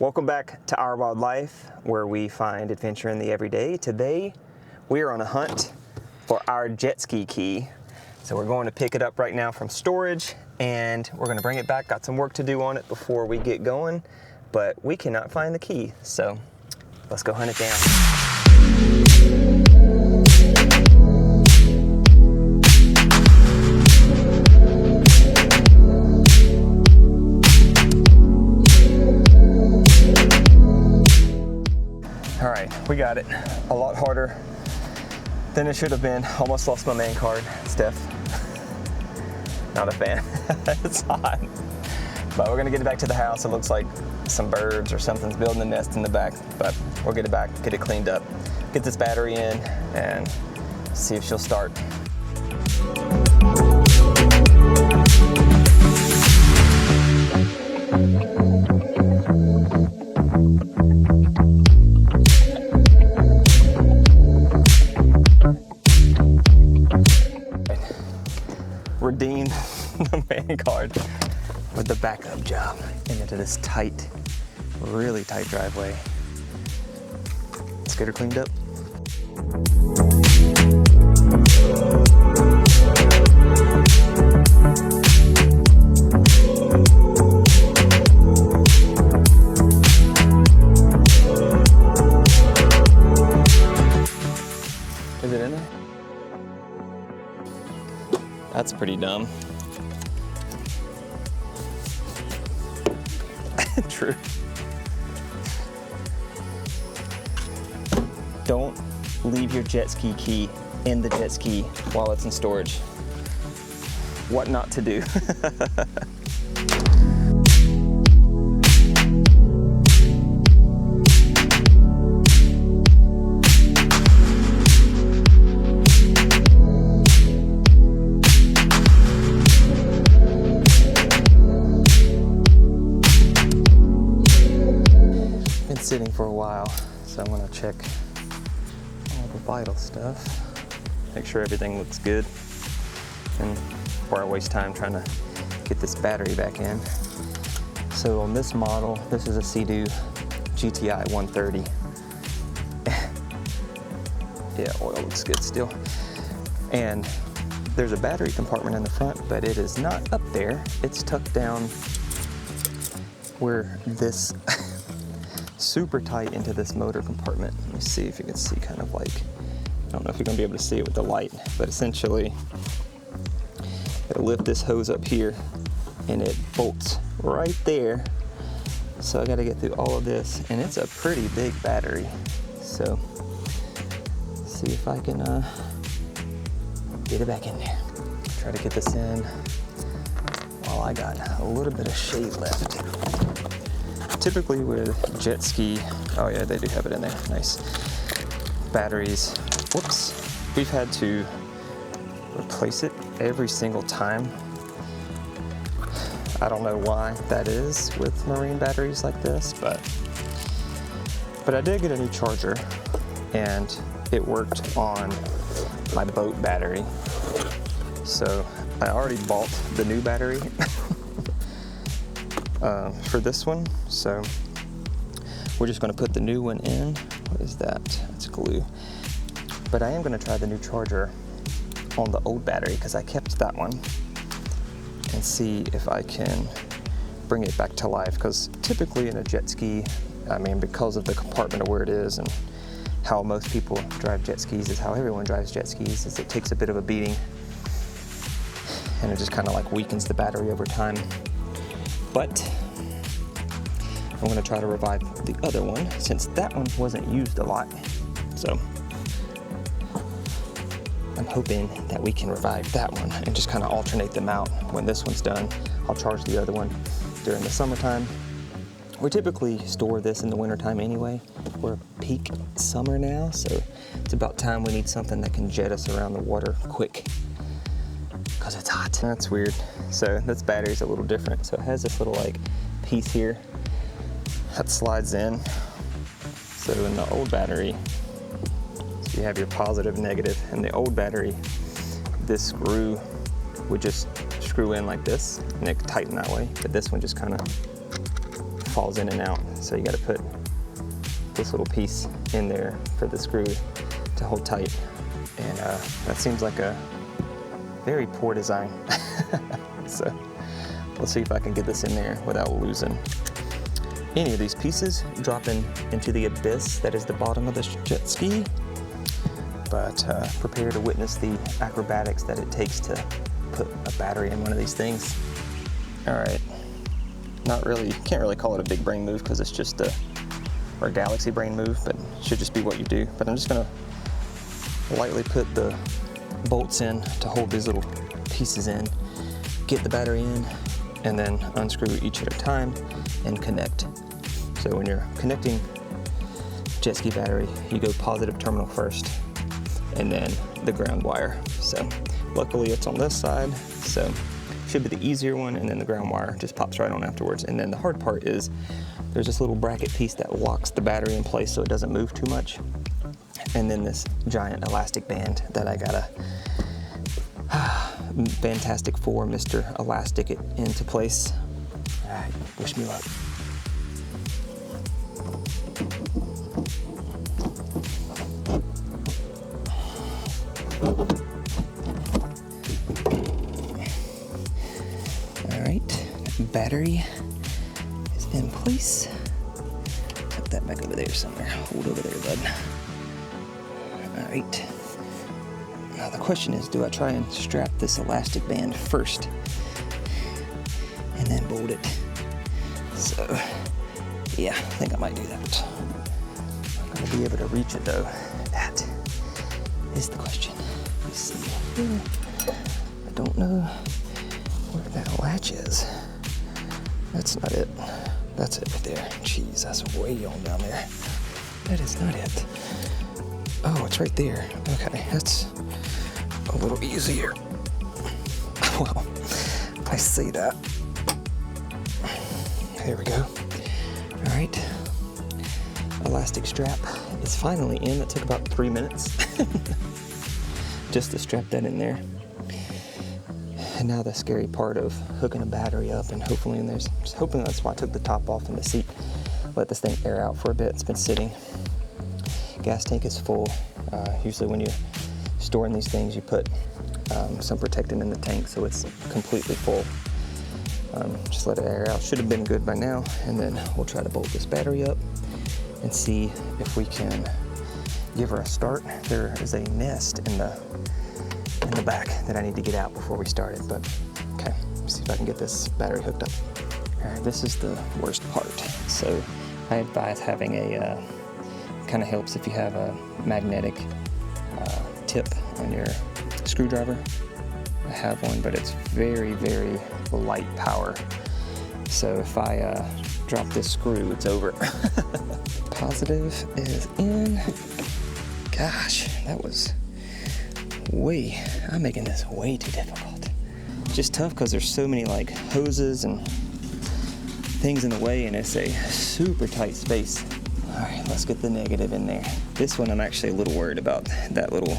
Welcome back to Our Wild Life, where we find adventure in the everyday. Today, we are on a hunt for our jet ski key. So we're going to pick it up right now from storage, and we're going to bring it back. Got some work to do on it before we get going, but we cannot find the key. So let's go hunt it down. All right, we got it. A lot harder than it should have been. Almost lost my main card, Steph. Not a fan. It's hot. But we're gonna get it back to the house. It looks like some birds or something's building a nest in the back, but we'll get it back, get it cleaned up, get this battery in, and see if she'll start. Redeem the main card with the backup job and into this tight, really tight driveway. Let's get her cleaned up. Is it in there? That's pretty dumb. True. Don't leave your jet ski key in the jet ski while it's in storage. What not to do. Sitting for a while, so I'm gonna check all the vital stuff, make sure everything looks good, and before I waste time trying to get this battery back in. So on this model, this is a Sea-Doo GTI 130. Yeah, oil looks good still. And there's a battery compartment in the front, but it is not up there. It's tucked down where this super tight into this motor compartment. Let me see if you can see kind of like, I don't know if you're gonna be able to see it with the light, but essentially it'll lift this hose up here and it bolts right there. So I gotta get through all of this, and it's a pretty big battery. So see if I can get it back in there. Try to get this in while I got a little bit of shade left. Typically with jet ski, oh yeah, they do have it in there, nice. Batteries, whoops. We've had to replace it every single time. I don't know why that is with marine batteries like this, but I did get a new charger, and it worked on my boat battery. So I already bought the new battery for this one, so we're just going to put the new one in. What is that? It's glue. But I am going to try the new charger on the old battery, because I kept that one, and see if I can bring it back to life. Because typically in a jet ski, I mean, because of the compartment of where it is and how most people drive jet skis is how everyone drives jet skis, is it takes a bit of a beating, and it just kind of like weakens the battery over time. But I'm gonna try to revive the other one, since that one wasn't used a lot. So I'm hoping that we can revive that one and just kind of alternate them out. When this one's done, I'll charge the other one during the summertime. We typically store this in the wintertime anyway. We're peak summer now, so it's about time we need something that can jet us around the water quick, because it's hot. That's weird. So this battery's a little different. So it has this little like piece here that slides in. So in the old battery, so you have your positive, negative. In the old battery, this screw would just screw in like this and it could tighten that way. But this one just kind of falls in and out. So you got to put this little piece in there for the screw to hold tight. And that seems like a very poor design. So let's see if I can get this in there without losing any of these pieces, dropping into the abyss that is the bottom of this jet ski. But prepare to witness the acrobatics that it takes to put a battery in one of these things. All right, can't really call it a big brain move because it's just or a galaxy brain move, but it should just be what you do. But I'm just gonna lightly put the bolts in to hold these little pieces in, get the battery in, and then unscrew each at a time and connect. So when you're connecting jet ski battery, you go positive terminal first and then the ground wire. So luckily it's on this side, so should be the easier one, and then the ground wire just pops right on afterwards. And then the hard part is there's this little bracket piece that locks the battery in place so it doesn't move too much. And then this giant elastic band that I gotta Fantastic Four, Mr. Elastic it into place. All right, wish me luck. All right, battery is in place. Put that back over there somewhere. Hold over there, bud. All right. Now the question is, do I try and strap this elastic band first and then bolt it? So, yeah, I think I might do that. I'm gonna be able to reach it though. That is the question. Let's see here. I don't know where that latch is. That's not it. That's it right there. Jeez, that's way on down there. That is not it. Oh, it's right there. Okay, that's a little easier. Well, I see that. There we go. All right. Elastic strap is finally in. It took about 3 minutes just to strap that in there. And now the scary part of hooking a battery up, and hopefully that's why I took the top off in the seat. Let this thing air out for a bit. It's been sitting. Gas tank is full. Usually when you're storing these things, you put some protectant in the tank so it's completely full. Just let it air out. Should have been good by now. And then we'll try to bolt this battery up and see if we can give her a start. There is a nest in the back that I need to get out before we start it, but okay, let's see if I can get this battery hooked up. All right, this is the worst part. So I advise having kind of helps if you have a magnetic tip on your screwdriver. I have one, but it's very, very light power. So if I drop this screw, it's over. Positive is in. Gosh, I'm making this way too difficult. Just tough because there's so many like hoses and things in the way, and it's a super tight space. All right, let's get the negative in there. This one I'm actually a little worried about, that little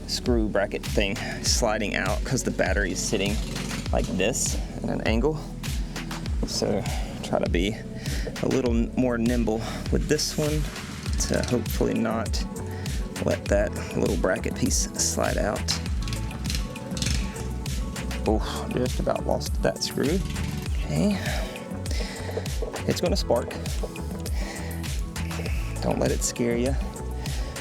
screw bracket thing sliding out because the battery is sitting like this at an angle. So try to be a little more nimble with this one to hopefully not let that little bracket piece slide out. Oh, just about lost that screw. Okay. It's gonna spark. Don't let it scare you.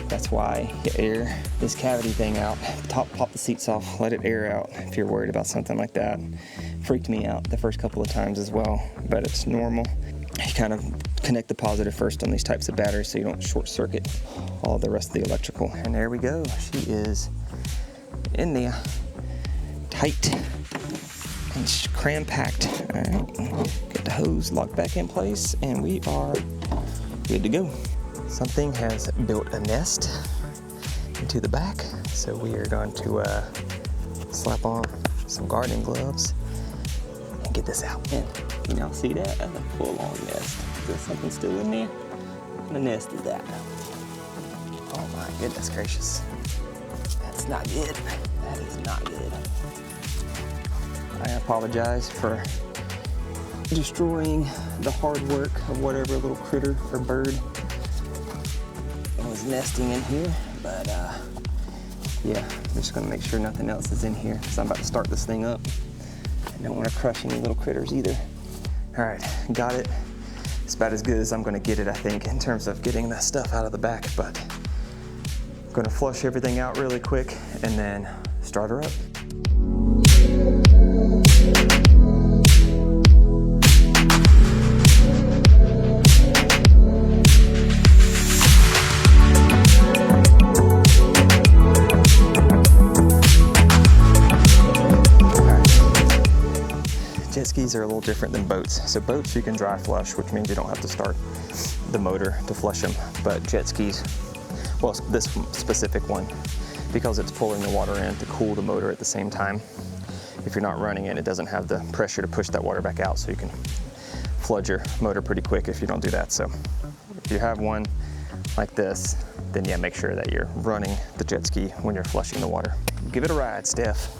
That's why you air this cavity thing out. Pop the seats off, let it air out if you're worried about something like that. Freaked me out the first couple of times as well, but it's normal. You kind of connect the positive first on these types of batteries so you don't short circuit all the rest of the electrical. And there we go. She is in there, tight and cram-packed. All right, get the hose locked back in place and we are good to go. Something has built a nest into the back, so we are going to slap on some gardening gloves and get this out. And can y'all see that? That's a full-on nest. Is there something still in there? What kind of nest is that? Oh my goodness gracious. That's not good. That is not good. I apologize for destroying the hard work of whatever little critter or bird was nesting in here. But yeah, I'm just gonna make sure nothing else is in here because I'm about to start this thing up. I don't want to crush any little critters either. All right, got it. It's about as good as I'm gonna get it, I think, in terms of getting that stuff out of the back, but I'm gonna flush everything out really quick and then start her up. Jet skis are a little different than boats. So boats you can dry flush, which means you don't have to start the motor to flush them. But jet skis, well, this specific one, because it's pulling the water in to cool the motor at the same time, if you're not running it, it doesn't have the pressure to push that water back out, so you can flood your motor pretty quick if you don't do that. So if you have one like this, then yeah, make sure that you're running the jet ski when you're flushing the water. Give it a ride, Steph.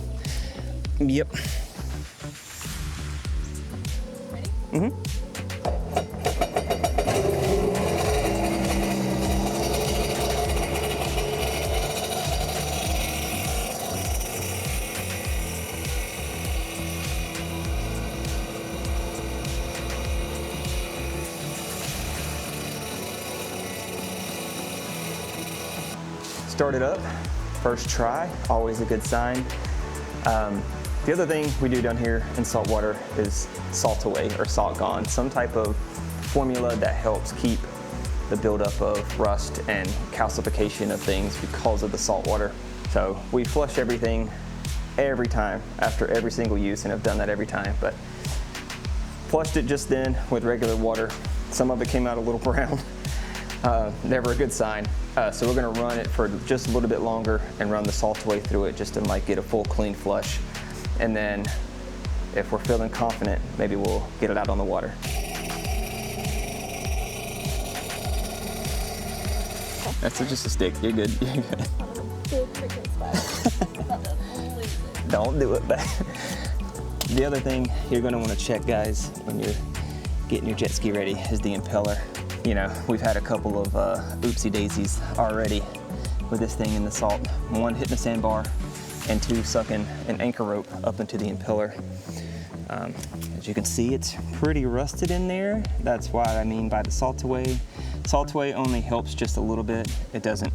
Yep. Mm-hmm. Start it up, first try, always a good sign. The other thing we do down here in saltwater is salt away or salt gone, some type of formula that helps keep the buildup of rust and calcification of things because of the salt water. So we flush everything every time after every single use, and I've done that every time, but flushed it just then with regular water. Some of it came out a little brown. Never a good sign. So we're gonna run it for just a little bit longer and run the salt away through it just to like get a full clean flush. And then if we're feeling confident, maybe we'll get it out on the water. That's just a stick, you're good, you're good. Don't do it, but the other thing you're gonna wanna check, guys, when you're getting your jet ski ready is the impeller. You know, we've had a couple of oopsie daisies already with this thing in the salt. One hitting a sandbar and two sucking an anchor rope up into the impeller. As you can see, it's pretty rusted in there. That's what I mean by the salt away. Salt away only helps just a little bit. It doesn't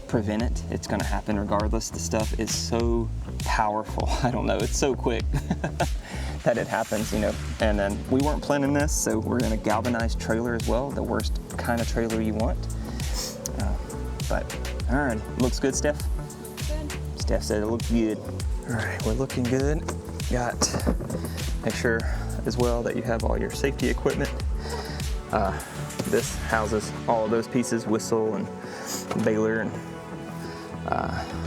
prevent it. It's gonna happen regardless. The stuff is so powerful. I don't know, it's so quick that it happens, you know. And then we weren't planning this, so we're in a galvanized trailer as well, the worst kind of trailer you want. But, all right, looks good, Steph? Good. Steph said it looked good. All right, we're looking good. Make sure as well that you have all your safety equipment. This houses all of those pieces, whistle and baler and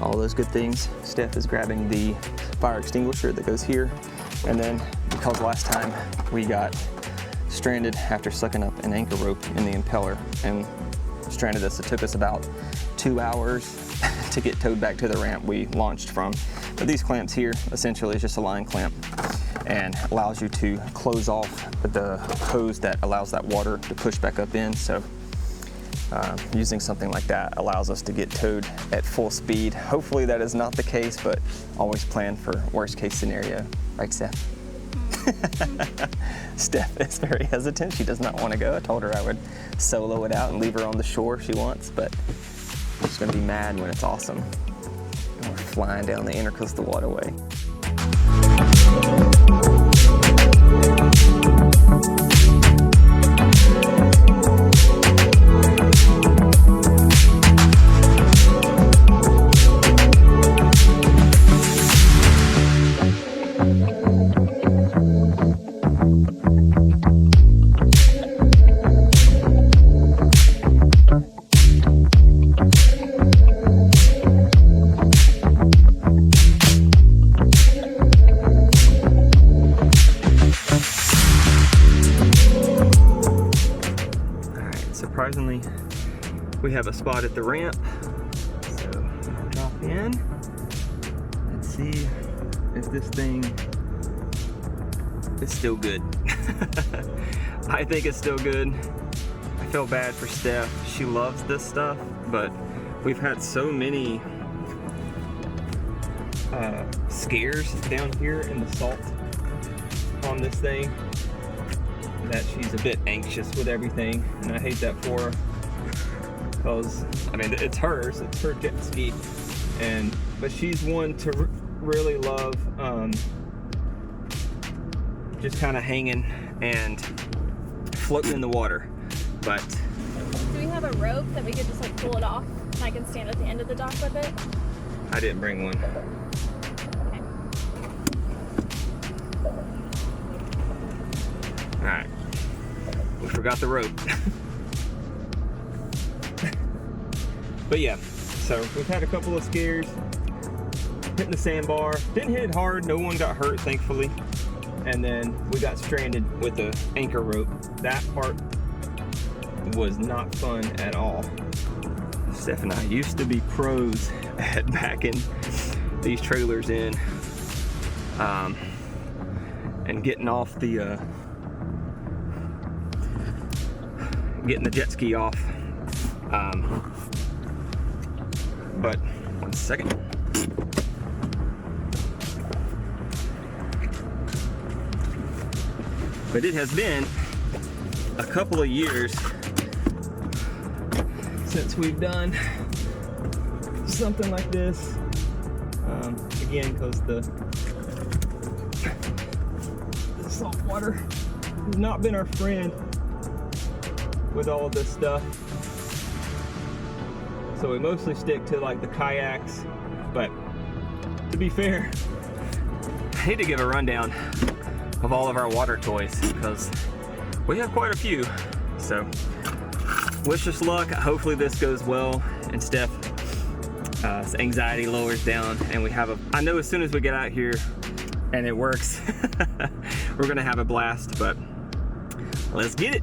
all those good things. Steph is grabbing the fire extinguisher that goes here. And then, because last time we got stranded after sucking up an anchor rope in the impeller and stranded us, it took us about 2 hours to get towed back to the ramp we launched from. But these clamps here essentially is just a line clamp and allows you to close off the hose that allows that water to push back up in. So using something like that allows us to get towed at full speed. Hopefully that is not the case, but always plan for worst case scenario. Right, Steph? Steph is very hesitant. She does not want to go. I told her I would solo it out and leave her on the shore if she wants, but she's going to be mad when it's awesome. And we're flying down the Intercoastal Waterway. Surprisingly, we have a spot at the ramp, so I'll drop in. Let's see if this thing is still good. I think it's still good. I feel bad for Steph. She loves this stuff, but we've had so many scares down here in the salt on this thing that she's a bit anxious with everything, and I hate that for her because I mean it's hers, it's her jet ski, but she's one to really love just kind of hanging and floating in the water. But do we have a rope that we could just like pull it off and I can stand at the end of the dock with it? I didn't bring one. Okay. All right, we forgot the rope. But yeah, so we've had a couple of scares. Hitting the sandbar, didn't hit it hard, no one got hurt thankfully. And then we got stranded with the anchor rope. That part was not fun at all. Steph and I used to be pros at backing these trailers in and getting off the getting the jet ski off. But 1 second. But it has been a couple of years since we've done something like this. Again, because the saltwater has not been our friend with all of this stuff. So we mostly stick to like the kayaks, but to be fair, I hate to give a rundown of all of our water toys because we have quite a few. So wish us luck. Hopefully this goes well and Steph's anxiety lowers down, and I know as soon as we get out here and it works, we're gonna have a blast, but let's get it.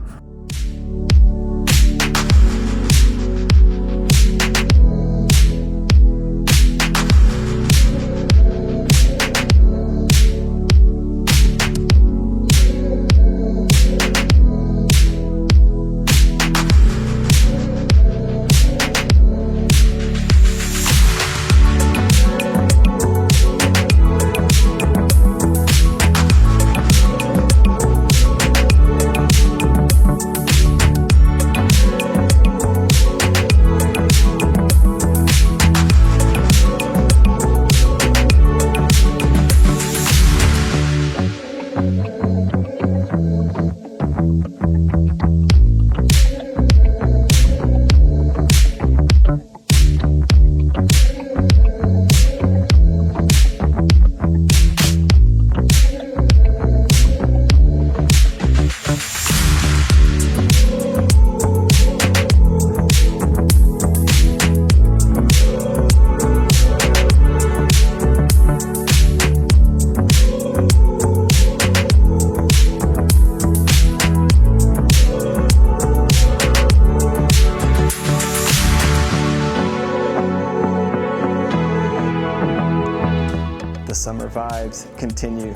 Summer vibes continue.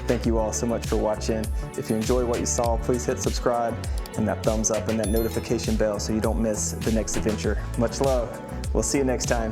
Thank you all so much for watching. If you enjoy what you saw, please hit subscribe and that thumbs up and that notification bell so you don't miss the next adventure. Much love. We'll see you next time.